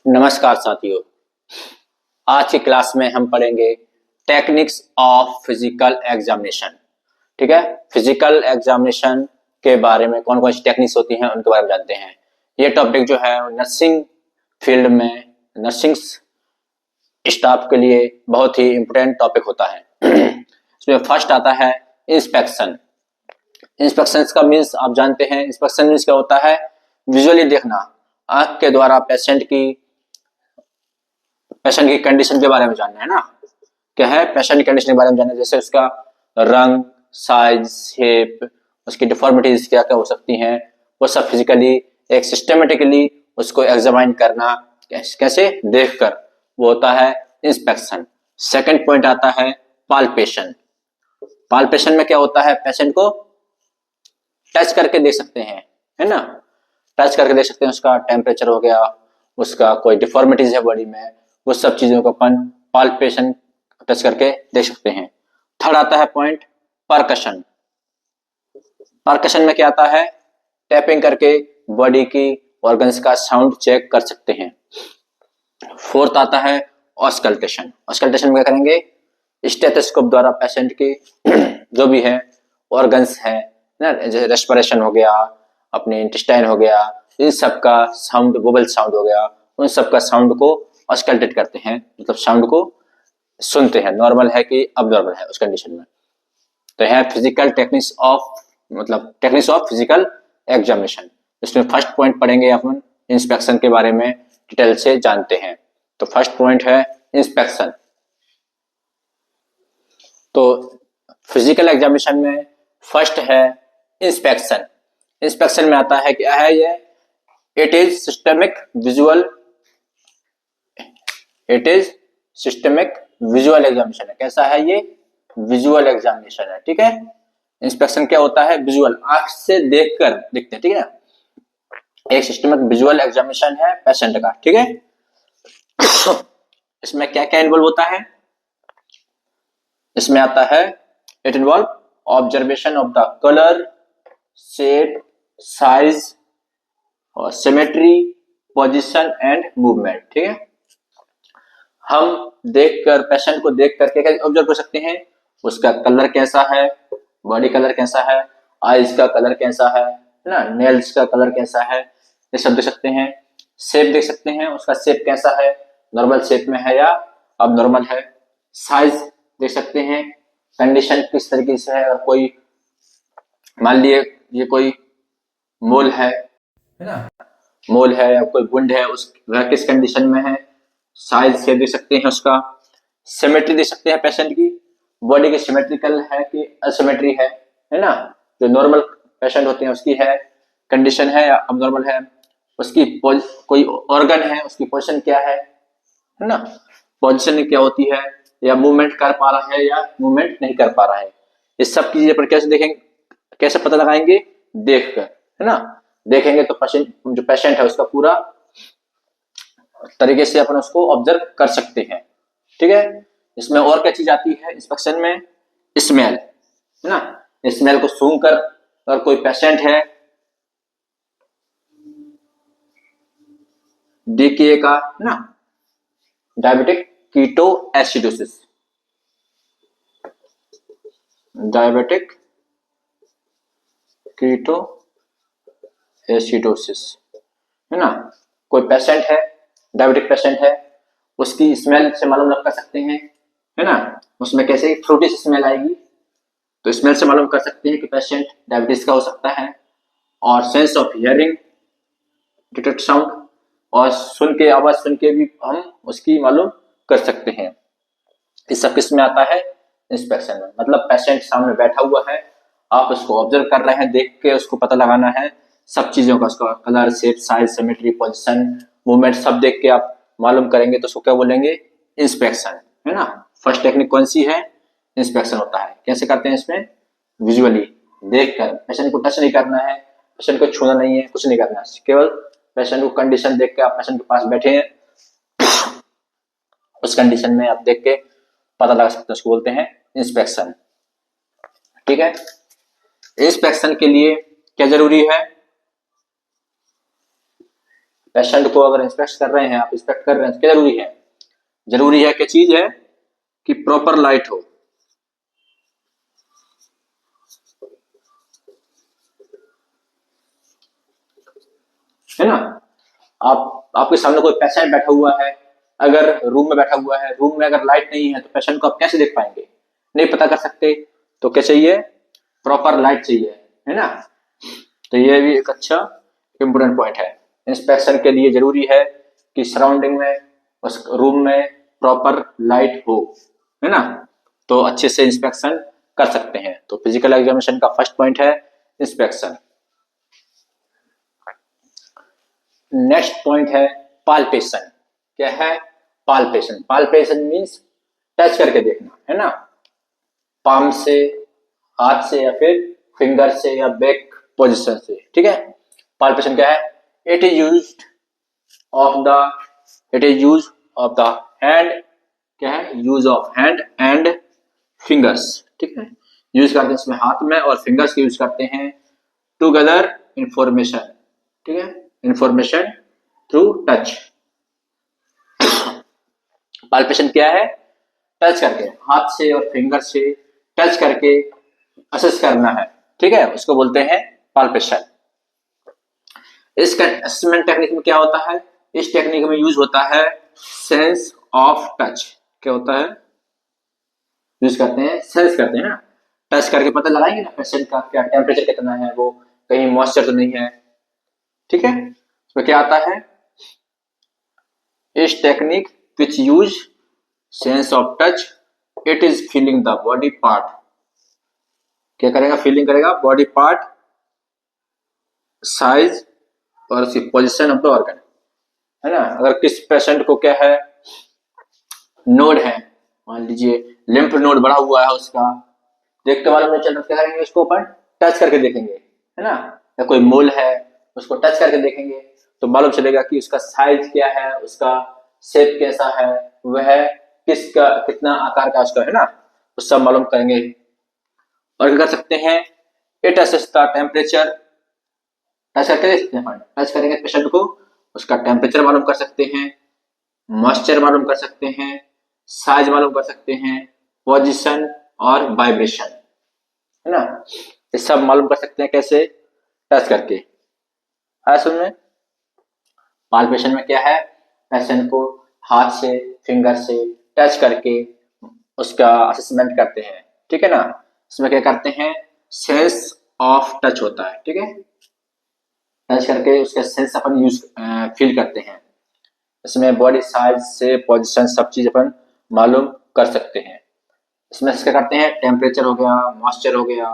नमस्कार साथियों। आज की क्लास में हम पढ़ेंगे टेक्निक्स ऑफ फिजिकल एग्जामिनेशन। ठीक है, फिजिकल एग्जामिनेशन के बारे में कौन कौन सी टेक्निक्स होती हैं उनके बारे में जानते हैं। ये टॉपिक जो है नर्सिंग फील्ड में नर्सिंग स्टाफ के लिए बहुत ही इंपोर्टेंट टॉपिक होता है। इसमें फर्स्ट आता है इंस्पेक्शन। इंस्पेक्शन का मीन्स आप जानते हैं, इंस्पेक्शन मीन्स क्या होता है? विजुअली देखना, आंख के द्वारा पेशेंट की कंडीशन के बारे में जानना है ना। क्या है? पेशेंट की कंडीशन के बारे में जानना, जैसे उसका रंग, साइज, शेप, उसकी डिफॉर्मिटीज क्या क्या हो सकती हैं, वो सब फिजिकली एक सिस्टमेटिकली उसको एग्जामाइन करना, कैसे देखकर, वो होता है इंस्पेक्शन। सेकंड पॉइंट आता है पाल्पेशन। पाल्पेशन में क्या होता है? पेशेंट को टच करके देख सकते हैं, है ना। टच करके देख सकते हैं, उसका टेम्परेचर हो गया, उसका कोई डिफॉर्मिटीज है बॉडी में, वो सब चीजों को अपन पाल्पेशन टच करके देख सकते हैं। थर्ड आता है पॉइंट परकशन। परकशन में क्या आता है? टैपिंग करके बॉडी की ऑर्गन्स का साउंड चेक कर सकते हैं। फोर्थ आता है ऑस्कल्टेशन। ऑस्कल्टेशन में क्या करेंगे? स्टेथोस्कोप द्वारा पेशेंट की जो भी है ऑर्गन्स है ना, जैसे रेस्पिरेशन हो गया, अपने इंटेस्टाइन हो गया, इन सब का साउंड, वोबल साउंड हो गया, उन सब का साउंड को ऑस्कल्टेट करते हैं, मतलब साउंड को सुनते हैं, नॉर्मल है कि अबनॉर्मल है उस कंडीशन में। तो है फिजिकल टेक्निक्स ऑफ, मतलब टेक्निक्स ऑफ फिजिकल एग्जामिनेशन। इसमें फर्स्ट पॉइंट पढ़ेंगे अपन इंस्पेक्शन के बारे में डिटेल से जानते हैं। तो फर्स्ट पॉइंट है इंस्पेक्शन। तो फिजिकल एग्जामिनेशन में फर्स्ट है इंस्पेक्शन। इंस्पेक्शन में आता है क्या है ये? It is systemic visual, it is systemic visual examination है। कैसा है ये? विजुअल एग्जामिनेशन है। ठीक है, इंस्पेक्शन क्या होता है? विजुअल, आंख से देखकर देखते हैं। ठीक है, एक सिस्टमिक विजुअल एग्जामिनेशन है पेशेंट का। ठीक है, इसमें क्या क्या इन्वॉल्व होता है? इसमें आता है it involve observation of the colour, shape, size और सिमेट्री, पोजीशन एंड मूवमेंट। ठीक है, हम देखकर, पेशेंट को देख करके क्या ऑब्जर्व कर सकते हैं? उसका कलर कैसा है, बॉडी कलर कैसा है, आईज का कलर कैसा है ना, नेल्स का कलर कैसा है, ये सब देख सकते हैं। शेप देख सकते हैं, उसका शेप कैसा है, नॉर्मल शेप में है या अब नॉर्मल है। साइज देख सकते हैं, कंडीशन किस तरीके से है, और कोई मान लिए ये कोई मोल है ना, मोल है या कोई वुंड है, उस वह किस कंडीशन में है, साइज से देख सकते हैं। उसका सिमेट्री देख सकते हैं, पेशेंट की बॉडी की सिमेट्रिकल है कि असिमेट्री है ना। जो नॉर्मल पेशेंट होते हैं उसकी है कंडीशन है या अबनॉर्मल है, उसकी कोई ऑर्गन है, उसकी पोजीशन क्या है ना, पोजीशन क्या होती है, या मूवमेंट कर पा रहा है या मूवमेंट नहीं कर पा रहा है। इस सब चीजें पर कैसे देखेंगे, कैसे पता लगाएंगे? देखकर, है ना। देखेंगे तो पेशेंट, जो पेशेंट है उसका पूरा तरीके से अपन उसको ऑब्जर्व कर सकते हैं। ठीक है, इसमें और क्या चीज आती है इंस्पेक्शन में? स्मेल, है ना। स्मेल को सूंघ कर, अगर कोई पेशेंट है डीके का ना, diabetic ketoacidosis, diabetic ketoacidosis, है ना। कोई पेशेंट है, डायबिटिक पेशेंट है, उसकी स्मेल से मालूम कर सकते हैं, है ना। उसमें कैसे फ्रूटी स्मेल आएगी, तो स्मेल से मालूम कर सकते हैं कि पेशेंट डायबिटीज का हो सकता है। और sense of hearing, detect sound, और सुन के, आवाज सुन के भी हम उसकी मालूम कर सकते हैं। इस सब किस में आता है? इंस्पेक्शन में। मतलब पेशेंट सामने बैठा हुआ है, आप उसको ऑब्जर्व कर रहे हैं, देख के उसको पता लगाना है सब चीजों का, उसका colour, shape, size, symmetry, position, movement सब देख के आप मालूम करेंगे, तो उसको क्या बोलेंगे? इंस्पेक्शन, है ना। फर्स्ट टेक्निक कौन सी है? इंस्पेक्शन होता है। कैसे करते हैं इसमें? विजुअली देखकर, पेशेंट को टच नहीं करना है, पेशेंट को छूना नहीं है, कुछ नहीं करना है, केवल पेशेंट को कंडीशन देख के, आप पेशेंट के पास बैठे हैं, उस कंडीशन में आप देख के पता लगा सकते हैं, उसको बोलते हैं इंस्पेक्शन। ठीक है, इंस्पेक्शन के लिए क्या जरूरी है? पेशेंट को अगर इंस्पेक्ट कर रहे हैं, आप इंस्पेक्ट कर रहे हैं तो क्या जरूरी है? जरूरी है क्या चीज है कि प्रॉपर लाइट हो, है ना। आपके सामने कोई पेशेंट बैठा हुआ है, अगर रूम में बैठा हुआ है, रूम में अगर लाइट नहीं है तो पेशेंट को आप कैसे देख पाएंगे? नहीं पता कर सकते। तो क्या चाहिए? प्रॉपर लाइट चाहिए, है ना। तो ये भी एक अच्छा इंपोर्टेंट पॉइंट है। इंस्पेक्शन के लिए जरूरी है कि सराउंडिंग में, उस रूम में प्रॉपर लाइट हो, है ना, तो अच्छे से इंस्पेक्शन कर सकते हैं। तो फिजिकल एग्जामिनेशन का फर्स्ट पॉइंट है इंस्पेक्शन। नेक्स्ट पॉइंट है पाल्पेशन। क्या है? पाल्पेशन। पाल्पेशन मीन्स टच करके देखना, है ना, पाम से, हाथ से या फिर फिंगर से या बैक पोजीशन से, ठीक है। पाल्पेशन क्या है? It is used it is use of the hand. क्या है? Use of hand and fingers, ठीक है। यूज करते हैं इसमें हाथ में और फिंगर्स के यूज करते हैं टू गैदर इंफॉर्मेशन, ठीक है, इंफॉर्मेशन थ्रू टच। पाल्पेशन क्या है? टच करके, हाथ से और फिंगर से टच करके असेस करना है, ठीक है, उसको बोलते हैं पाल्पेशन। इस असेसमेंट टेक्निक में क्या होता है? इस टेक्निक में यूज होता है सेंस ऑफ टच। क्या होता है? यूज करते हैं, सेंस करते हैं ना, टच करके पता लगाएंगे ना पेशेंट का क्या टेम्परेचर कितना है, वो कहीं मॉइस्चर तो नहीं है, ठीक है। तो क्या आता है? इस technique which use sense of touch, it is feeling the body part. क्या करेगा? फीलिंग करेगा बॉडी पार्ट, साइज और उसकी पोजीशन ऑफ द ऑर्गन, है ना। अगर किस पेशेंट को क्या है, नोड है, मान लीजिए लिम्फ नोड बढ़ा हुआ है उसका, देख के मालूम नहीं चल रहा, क्या करेंगे? उसको अपन टच करके देखेंगे, है ना। या कोई मोल है, उसको टच करके देखेंगे तो मालूम चलेगा कि उसका साइज क्या है, उसका शेप कैसा है, वह किसका कितना आकार का उसका, है ना, वो सब मालूम करेंगे। और क्या कर सकते हैं? It assess the temperature. Touch करके देख सकते हैं, टच करेंगे पेशेंट को, उसका टेम्परेचर मालूम कर सकते हैं, मॉइस्चर मालूम कर सकते हैं, साइज मालूम कर सकते हैं, पोजीशन और वाइब्रेशन, है ना, ये सब मालूम कर सकते हैं कैसे? टच करके। सुन में पाल्पेशन में क्या है? पेशेंट को हाथ से, फिंगर से टच करके उसका असेसमेंट करते हैं, ठीक है ना। इसमें क्या करते हैं? सेंस ऑफ टच होता है, ठीक है। टच करके उसका सेंस अपन यूज फील करते हैं। इसमें बॉडी साइज से पोजीशन सब चीज अपन मालूम कर सकते हैं। इसमें क्या करते हैं? टेम्परेचर हो गया, मॉइस्चर हो गया,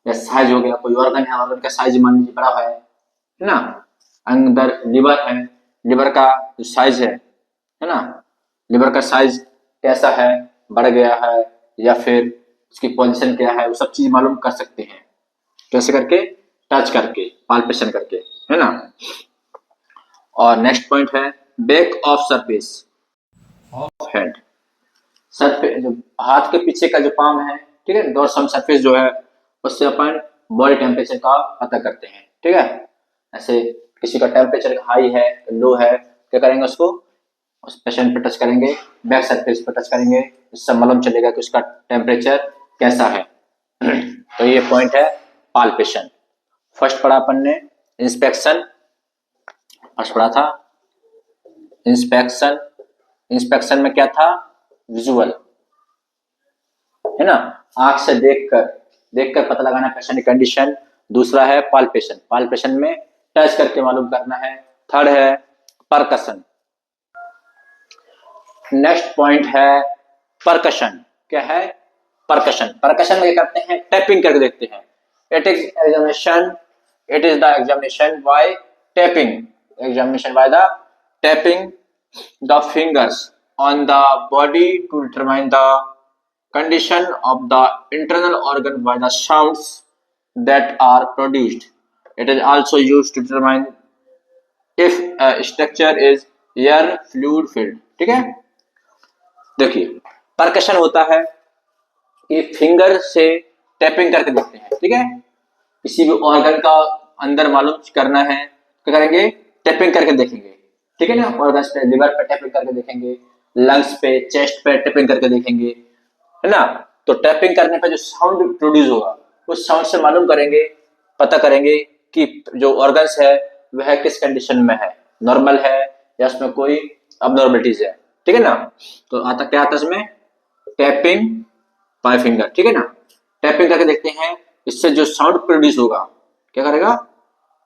या साइज हो गया, कोई ऑर्गन है, ऑर्गन का साइज मान लीजिए बड़ा है ना। अंदर लिवर है, लिवर का जो साइज है ना, लिवर का साइज कैसा है, बढ़ गया है या फिर उसकी पोजीशन क्या है, वो सब चीज मालूम कर सकते हैं। कैसे करके? टच करके, पाल्पेशन करके, है ना। और नेक्स्ट पॉइंट है back of surface of head. Surface जो हाथ के पीछे का जो पाम है, ठीक है, डोर्सम सरफेस जो है, उससे अपन बॉडी टेम्परेचर का पता करते हैं, ठीक है। ऐसे किसी का टेम्परेचर हाई है, लो है, क्या करेंगे? उसको उस पेशेंट पे टच करेंगे, बैक सरफेस पे टच करेंगे, इससे मालूम चलेगा कि उसका टेम्परेचर कैसा है। तो ये पॉइंट है पाल्पेशन। फर्स्ट पढ़ा अपन ने इंस्पेक्शन, फर्स्ट पढ़ा था इंस्पेक्शन। इंस्पेक्शन में क्या था? विजुअल, है ना, आंख से देखकर पता लगाना पेशेंट की कंडीशन। दूसरा है पाल्पेशन, पाल्पेशन में टच करके मालूम करना है। थर्ड है परकशन। नेक्स्ट पॉइंट है परकशन। क्या है? परकशन। परकशन में क्या करते हैं? टैपिंग करके देखते हैं। It is the examination by tapping, examination by the tapping the fingers on the body to determine the condition of the internal organ by the sounds that are produced. It is also used to determine if a structure is air fluid filled, ठीक है। देखिए percussion होता है कि finger से tapping करके देखते हैं, ठीक है। किसी भी ऑर्गन का अंदर मालूम करना है, क्या करेंगे? टैपिंग करके देखेंगे। ठीक है ना। ऑर्गन्स पे, लिवर पे टैपिंग करके देखेंगे, लंग्स पे, चेस्ट पे टैपिंग करके देखेंगे, है ना। तो टैपिंग करने पे जो साउंड प्रोड्यूस होगा उस साउंड से मालूम करेंगे, पता करेंगे कि जो ऑर्गन्स है वह किस कंडीशन में है, नॉर्मल है या उसमें कोई अबनॉर्मलिटीज है, ठीक है ना। तो आता क्या आता है इसमें, टैपिंग बाय फिंगर, ठीक है ना। टैपिंग करके देखते हैं, इससे जो साउंड प्रोड्यूस होगा क्या करेगा,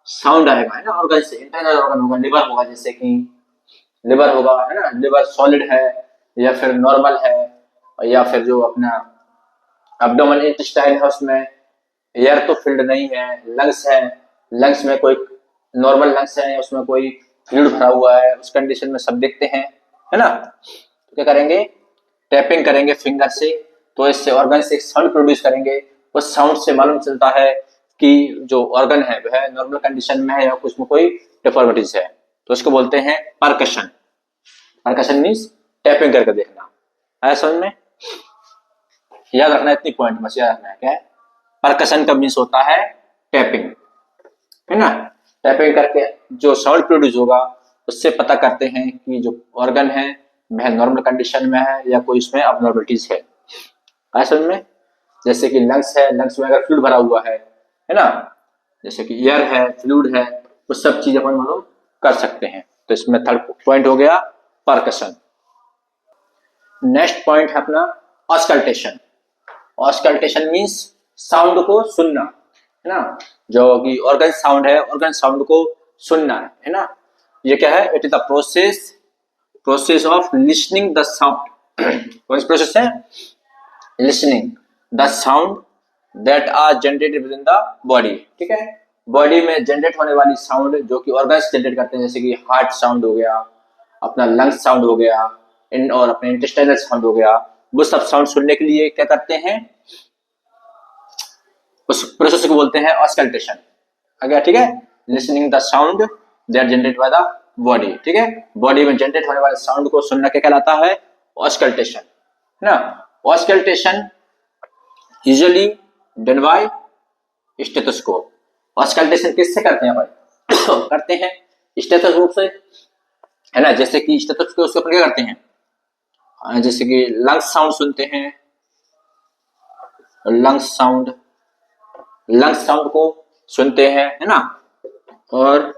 साउंड आएगा, है ना। ऑर्गन से, इंटरनल ऑर्गन होगा, लिवर होगा, जैसे कि लिवर होगा, है ना, लिवर सॉलिड है या फिर नॉर्मल है, या फिर जो अपना एब्डोमेन इंटेस्टाइन है उसमें एयर तो फिल्ड नहीं है, लंग्स है, लंग्स में कोई नॉर्मल लंग्स है, उसमें कोई फ्लूइड भरा हुआ है, उस कंडीशन में सब देखते हैं, है ना। तो क्या करेंगे, टैपिंग करेंगे फिंगर से, तो इससे ऑर्गन से एक साउंड प्रोड्यूस करेंगे, उस साउंड से मालूम चलता है कि जो ऑर्गन है वह नॉर्मल कंडीशन में है या उसमें कोई डिफॉर्मिटीज है, तो इसको बोलते हैं परकशन। परकशन मीन्स टैपिंग करके देखना, आया समझ में। याद रखना इतनी पॉइंट बस याद रखना है, क्या है परकशन का मीन्स होता है टैपिंग, है ना। टैपिंग करके जो साउंड प्रोड्यूस होगा उससे पता करते हैं कि जो ऑर्गन है वह नॉर्मल कंडीशन में है या कोई इसमें अबनॉर्मलिटीज है, समझ में। जैसे कि लंग्स है, लंग्स में अगर फ्लूइड भरा हुआ है ना, जैसे कि एयर है, फ्लूइड है, वो सब चीज अपन मालूम कर सकते हैं। तो इसमें थर्ड पॉइंट हो गया परकशन। नेक्स्ट पॉइंट है अपना ऑस्कल्टेशन। ऑस्कल्टेशन मींस साउंड को सुनना, है ना। जो कि ऑर्गन साउंड है, ऑर्गन साउंड को सुनना है ना। ये क्या है, it is the process of listening the sound. कौन सी प्रोसेस है, listening the sound that are generated within the body, ठीक है। बॉडी में जनरेट होने वाली साउंड जो कि ऑर्गन्स जनरेट करते हैं, जैसे कि हार्ट साउंड हो गया, अपना लंग्स साउंड हो गया, और अपने इंटेस्टाइनल साउंड हो गया, वो सब साउंड सुनने के लिए क्या करते हैं, उस प्रोसेस को बोलते हैं ऑस्कल्टेशन। आ गया, ठीक है। Listening the sound that generate by the body, ठीक है। बॉडी में जनरेट होने वाले साउंड को सुनना क्या कहलाता है, ऑस्कल्टेशन, है ना। Auscultation usually done by stethoscope. Auscultation किससे करते हैं भाई करते हैं स्टेथोस्कोप से, है ना। जैसे कि स्टेथोस्कोप से अपन क्या करते हैं, जैसे कि लंग्स साउंड सुनते हैं, लंग्स साउंड को सुनते हैं, है ना। और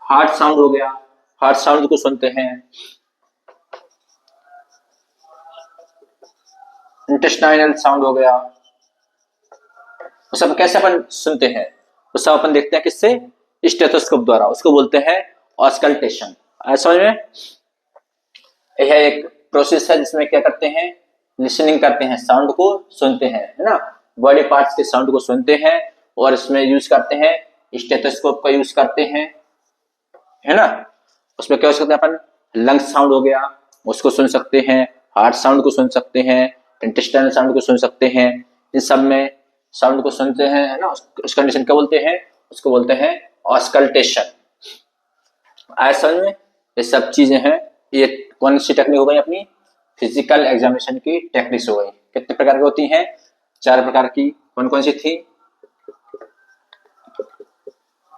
हार्ट साउंड हो गया, हार्ट साउंड को सुनते हैं, इंटेस्टाइनल साउंड हो गया, वो सब कैसे अपन सुनते हैं, वो सब अपन देखते हैं किससे, स्टेथोस्कोप द्वारा, उसको बोलते हैं ऑस्कल्टेशन। समझ में। यह एक प्रोसेस है जिसमें क्या करते हैं, लिसनिंग करते हैं, साउंड को सुनते हैं, है ना। बॉडी पार्ट्स के साउंड को सुनते हैं और इसमें यूज करते हैं स्टेथोस्कोप का यूज करते हैं, है ना। उसमें क्या हो सकता है, अपन लंग्स साउंड हो गया उसको सुन सकते हैं, हार्ट साउंड को सुन सकते हैं, इंटेस्टाइनल साउंड को सुन सकते हैं, इन सब में साउंड को सुनते हैं, है ना। उस कंडीशन क्या बोलते हैं, उसको बोलते हैं ऑस्कल्टेशन। आया समझ में। ये सब चीजें हैं, ये कौन सी टेक्निक हो गई अपनी, फिजिकल एग्जामिनेशन की टेक्निक्स हो गई। कितने प्रकार की होती हैं, 4 प्रकार की। कौन कौन सी थी,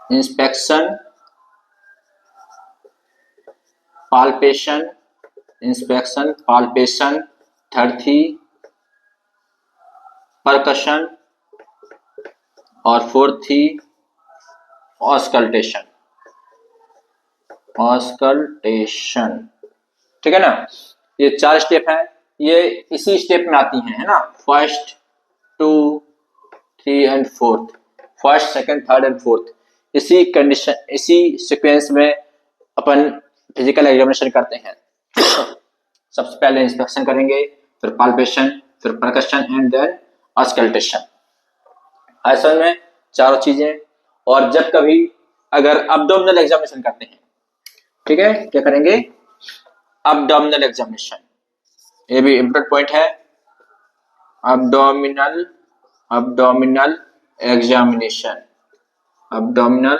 inspection, palpation, inspection palpation, third थी परकशन, और फोर्थ थी ऑस्कल्टेशन। ठीक है ना। ये 4 स्टेप है, ये इसी स्टेप में आती हैं, है ना। First 2 3 and fourth, first second third and fourth, इसी कंडीशन, इसी सीक्वेंस में अपन फिजिकल एग्जामिनेशन करते हैं। सबसे पहले इंस्पेक्शन करेंगे, फिर पाल्पेशन, फिर परकशन एंड देन ऑस्कल्टेशन। ऐसा में 4 चीजें। और जब कभी अगर अब्डोमिनल एग्जामिनेशन करते हैं, ठीक है, क्या करेंगे, अब्डोमिनल एग्जामिनेशन, ये भी इंपॉर्टेंट पॉइंट है। अब्डोमिनल एग्जामिनेशन, अब्डोमिनल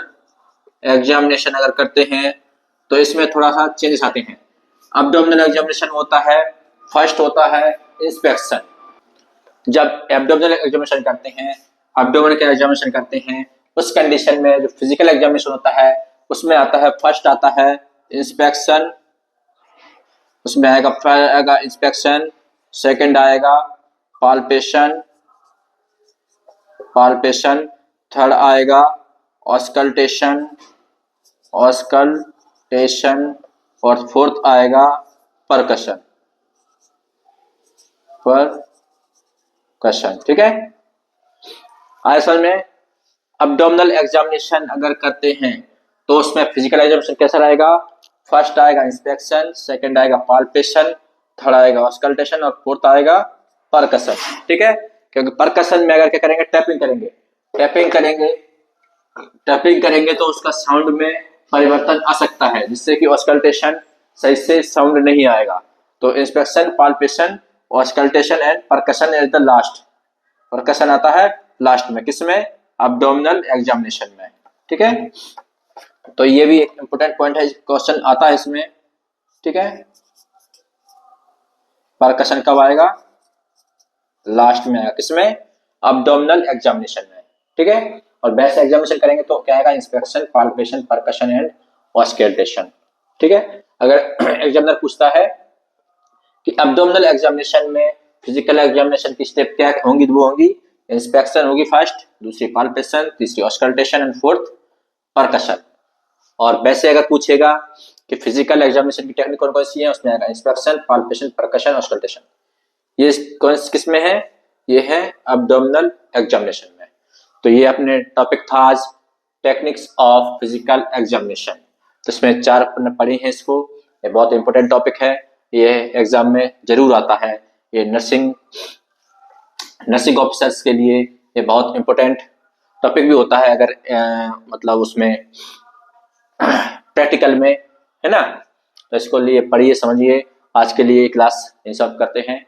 एग्जामिनेशन अगर करते हैं तो इसमें थोड़ा सा चेंजेस आते हैं। अब्डोमिनल एग्जामिनेशन होता है, फर्स्ट होता है इंस्पेक्शन। जब एब्डोमिनल एग्जामिनेशन करते हैं, अब्डोमिनल का एग्जामिनेशन करते हैं उस कंडीशन में जो फिजिकल एग्जामिनेशन होता है उसमें आता है, फर्स्ट आता है इंस्पेक्शन, उसमें आएगा इंस्पेक्शन, सेकंड आएगा पाल्पेशन, थर्ड आएगा ऑस्कल्टेशन, और फोर्थ आएगा परकशन। ठीक है। असल में अब्डोमिनल एग्जामिनेशन अगर करते हैं तो उसमें फिजिकल एग्जामिनेशन कैसा रहेगा, फर्स्ट आएगा इंस्पेक्शन, सेकंड आएगा पाल्पेशन, थर्ड आएगा ऑस्कल्टेशन और फोर्थ आएगा परकशन। ठीक है, क्योंकि परकशन में अगर क्या करेंगे, टैपिंग करेंगे तो उसका साउंड में परिवर्तन आ सकता है, जिससे कि ऑस्कल्टेशन सही से साउंड नहीं आएगा। तो inspection, palpation, auscultation and percussion is the last. Percussion आता है लास्ट में, किसमें, अब्डोमिनल एग्जामिनेशन में। ठीक है, तो ये भी एक इंपॉर्टेंट पॉइंट है, क्वेश्चन आता है इसमें। ठीक है, परकशन कब आएगा, लास्ट में आएगा, किसमें, अब्डोमिनल एग्जामिनेशन में। ठीक है, और बेस्ट एग्जामिनेशन करेंगे तो क्या आएगा, inspection, palpation, percussion and auscultation. ठीक है, अगर एग्जामिनर पूछता है कि अब्डोमिनल एग्जामिनेशन में फिजिकल एग्जामिनेशन की स्टेप क्या होंगी, वो होंगी इंस्पेक्शन होगी फर्स्ट, दूसरी पाल्पेशन, तीसरी ऑस्कल्टेशन एंड फोर्थ परकशन। और वैसे अगर पूछेगा कि फिजिकल एग्जामिनेशन की टेक्निक कौन कौन सी है, उसमें आएगा इंस्पेक्शन, पाल्पेशन, परकशन, ऑस्कल्टेशन। ये कौन किस में है, ये है अब्डोमिनल एग्जामिनेशन में। तो ये अपने टॉपिक था आज, टेक्निक्स ऑफ फिजिकल एग्जामिनेशन। तो इसमें 4 पढ़ी हैं इसको, ये बहुत इंपॉर्टेंट टॉपिक है, ये एग्जाम में जरूर आता है। ये नर्सिंग ऑफिसर्स के लिए ये बहुत इंपॉर्टेंट टॉपिक भी होता है, अगर मतलब उसमें प्रैक्टिकल में, है ना। तो इसको लिए पढ़िए, समझिए। आज के लिए क्लास इन सब करते हैं।